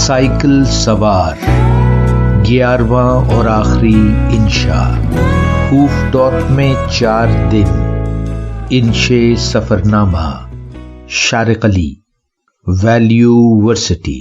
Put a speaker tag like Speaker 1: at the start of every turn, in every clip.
Speaker 1: Cycle سوار 11واں اور آخری انشاء ہوف ڈاٹ میں 4 دن انشے سفرنامہ شارق علی ویلیو ورسٹی۔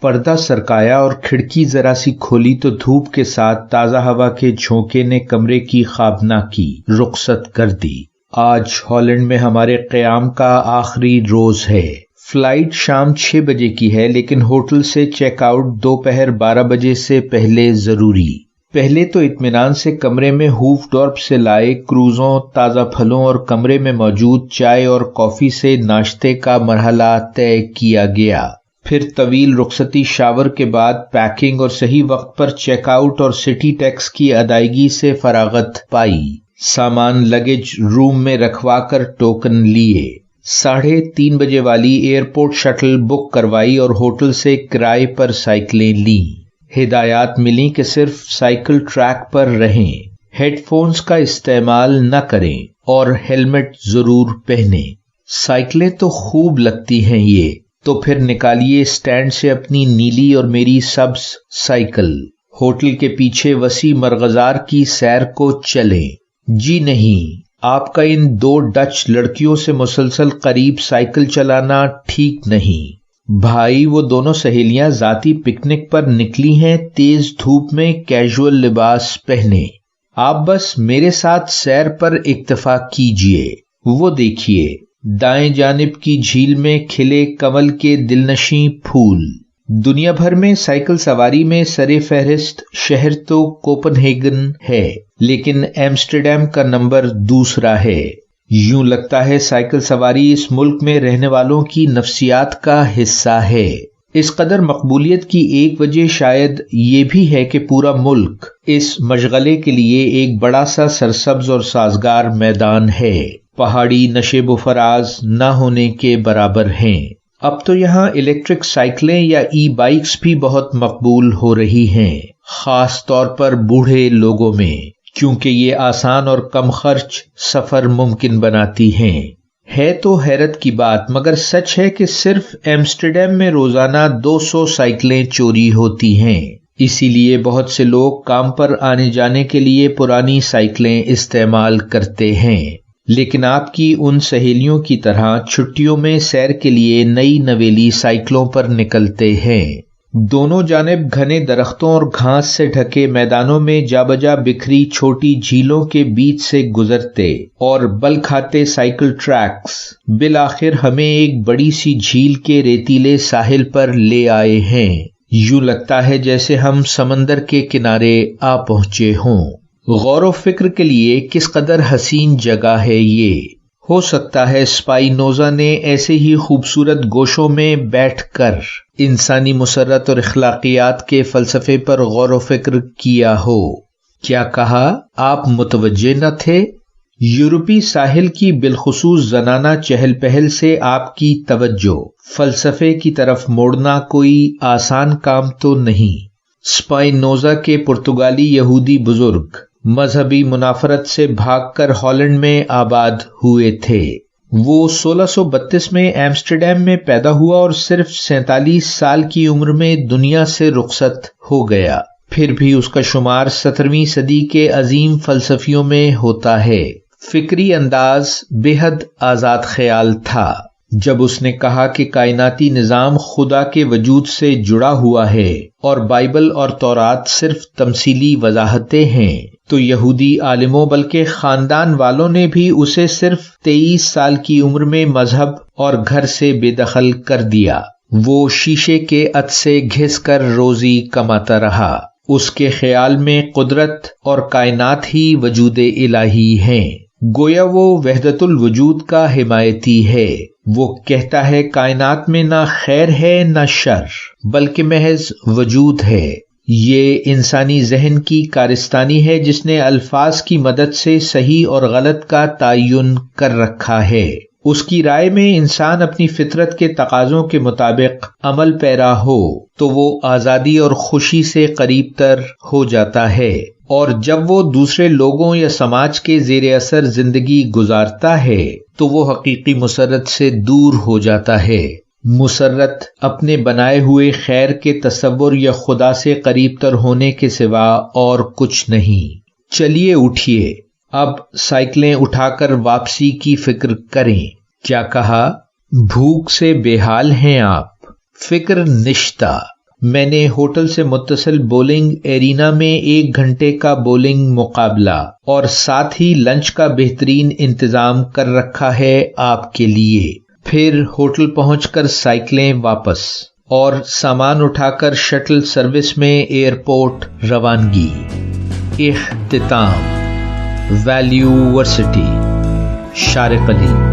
Speaker 1: پردہ سرکایا اور کھڑکی ذرا سی کھولی تو دھوپ کے ساتھ تازہ ہوا کے جھونکے نے کمرے کی خوابناکی رخصت کر دی۔ آج ہالینڈ میں ہمارے قیام کا آخری روز ہے۔ فلائٹ شام 6 بجے کی ہے، لیکن ہوٹل سے چیک آؤٹ دوپہر 12 بجے سے پہلے ضروری۔ پہلے تو اطمینان سے کمرے میں ہوف ڈورپ سے لائے کروزوں، تازہ پھلوں اور کمرے میں موجود چائے اور کافی سے ناشتے کا مرحلہ طے کیا گیا۔ پھر طویل رخصتی شاور کے بعد پیکنگ اور صحیح وقت پر چیک آؤٹ اور سٹی ٹیکس کی ادائیگی سے فراغت پائی۔ سامان لگیج روم میں رکھوا کر ٹوکن لیے۔ 3:30 بجے والی ایئرپورٹ شٹل بک کروائی اور ہوٹل سے کرائے پر سائیکلیں لیں۔ ہدایات ملی کہ صرف سائیکل ٹریک پر رہیں، ہیڈ فونز کا استعمال نہ کریں اور ہیلمٹ ضرور پہنیں۔ سائیکلیں تو خوب لگتی ہیں یہ، تو پھر نکالیے اسٹینڈ سے اپنی نیلی اور میری سبز سائیکل۔ ہوٹل کے پیچھے وسیع مرغزار کی سیر کو چلیں۔ جی نہیں، آپ کا ان 2 ڈچ لڑکیوں سے مسلسل قریب سائیکل چلانا ٹھیک نہیں۔ بھائی، وہ دونوں سہیلیاں ذاتی پکنک پر نکلی ہیں، تیز دھوپ میں کیجول لباس پہنے۔ آپ بس میرے ساتھ سیر پر اکتفا کیجئے۔ وہ دیکھیے، دائیں جانب کی جھیل میں کھلے کمل کے دلنشیں پھول۔ دنیا بھر میں سائیکل سواری میں سر فہرست شہر تو کوپن ہیگن ہے، لیکن ایمسٹرڈیم کا نمبر دوسرا ہے۔ یوں لگتا ہے سائیکل سواری اس ملک میں رہنے والوں کی نفسیات کا حصہ ہے۔ اس قدر مقبولیت کی ایک وجہ شاید یہ بھی ہے کہ پورا ملک اس مشغلے کے لیے ایک بڑا سا سرسبز اور سازگار میدان ہے۔ پہاڑی نشیب و فراز نہ ہونے کے برابر ہیں۔ اب تو یہاں الیکٹرک سائیکلیں یا ای بائکس بھی بہت مقبول ہو رہی ہیں، خاص طور پر بوڑھے لوگوں میں، کیونکہ یہ آسان اور کم خرچ سفر ممکن بناتی ہیں۔ ہے تو حیرت کی بات، مگر سچ ہے کہ صرف ایمسٹرڈیم میں روزانہ 200 سائیکلیں چوری ہوتی ہیں۔ اسی لیے بہت سے لوگ کام پر آنے جانے کے لیے پرانی سائیکلیں استعمال کرتے ہیں، لیکن آپ کی ان سہیلیوں کی طرح چھٹیوں میں سیر کے لیے نئی نویلی سائیکلوں پر نکلتے ہیں۔ دونوں جانب گھنے درختوں اور گھاس سے ڈھکے میدانوں میں جا بجا بکھری چھوٹی جھیلوں کے بیچ سے گزرتے اور بل کھاتے سائیکل ٹریکس بالآخر ہمیں ایک بڑی سی جھیل کے ریتیلے ساحل پر لے آئے ہیں۔ یوں لگتا ہے جیسے ہم سمندر کے کنارے آ پہنچے ہوں۔ غور و فکر کے لیے کس قدر حسین جگہ ہے یہ۔ ہو سکتا ہے اسپائنوزا نے ایسے ہی خوبصورت گوشوں میں بیٹھ کر انسانی مسرت اور اخلاقیات کے فلسفے پر غور و فکر کیا ہو۔ کیا کہا؟ آپ متوجہ نہ تھے؟ یورپی ساحل کی بالخصوص زنانہ چہل پہل سے آپ کی توجہ فلسفے کی طرف موڑنا کوئی آسان کام تو نہیں۔ اسپائنوزا کے پرتگالی یہودی بزرگ مذہبی منافرت سے بھاگ کر ہالینڈ میں آباد ہوئے تھے۔ وہ 1632 میں ایمسٹرڈیم میں پیدا ہوا اور صرف 47 سال کی عمر میں دنیا سے رخصت ہو گیا۔ پھر بھی اس کا شمار 17ویں صدی کے عظیم فلسفیوں میں ہوتا ہے۔ فکری انداز بے حد آزاد خیال تھا۔ جب اس نے کہا کہ کائناتی نظام خدا کے وجود سے جڑا ہوا ہے اور بائبل اور تورات صرف تمثیلی وضاحتیں ہیں، تو یہودی عالموں بلکہ خاندان والوں نے بھی اسے صرف 23 سال کی عمر میں مذہب اور گھر سے بے دخل کر دیا۔ وہ شیشے کے عط سے گھس کر روزی کماتا رہا۔ اس کے خیال میں قدرت اور کائنات ہی وجود الہی ہیں۔ گویا وہ وحدت الوجود کا حمایتی ہے۔ وہ کہتا ہے کائنات میں نہ خیر ہے نہ شر، بلکہ محض وجود ہے۔ یہ انسانی ذہن کی کارستانی ہے جس نے الفاظ کی مدد سے صحیح اور غلط کا تعین کر رکھا ہے۔ اس کی رائے میں انسان اپنی فطرت کے تقاضوں کے مطابق عمل پیرا ہو تو وہ آزادی اور خوشی سے قریب تر ہو جاتا ہے، اور جب وہ دوسرے لوگوں یا سماج کے زیر اثر زندگی گزارتا ہے تو وہ حقیقی مسرت سے دور ہو جاتا ہے۔ مسرت اپنے بنائے ہوئے خیر کے تصور یا خدا سے قریب تر ہونے کے سوا اور کچھ نہیں۔ چلیے اٹھیے، اب سائیکلیں اٹھا کر واپسی کی فکر کریں۔ کیا کہا؟ بھوک سے بے حال ہیں آپ؟ فکر نشتہ۔ میں نے ہوٹل سے متصل بولنگ ایرینا میں 1 گھنٹے کا بولنگ مقابلہ اور ساتھ ہی لنچ کا بہترین انتظام کر رکھا ہے آپ کے لیے۔ پھر ہوٹل پہنچ کر سائیکلیں واپس اور سامان اٹھا کر شٹل سروس میں ایئرپورٹ روانگی۔ اختتام۔ ویلیو ورسٹی، شارق علی۔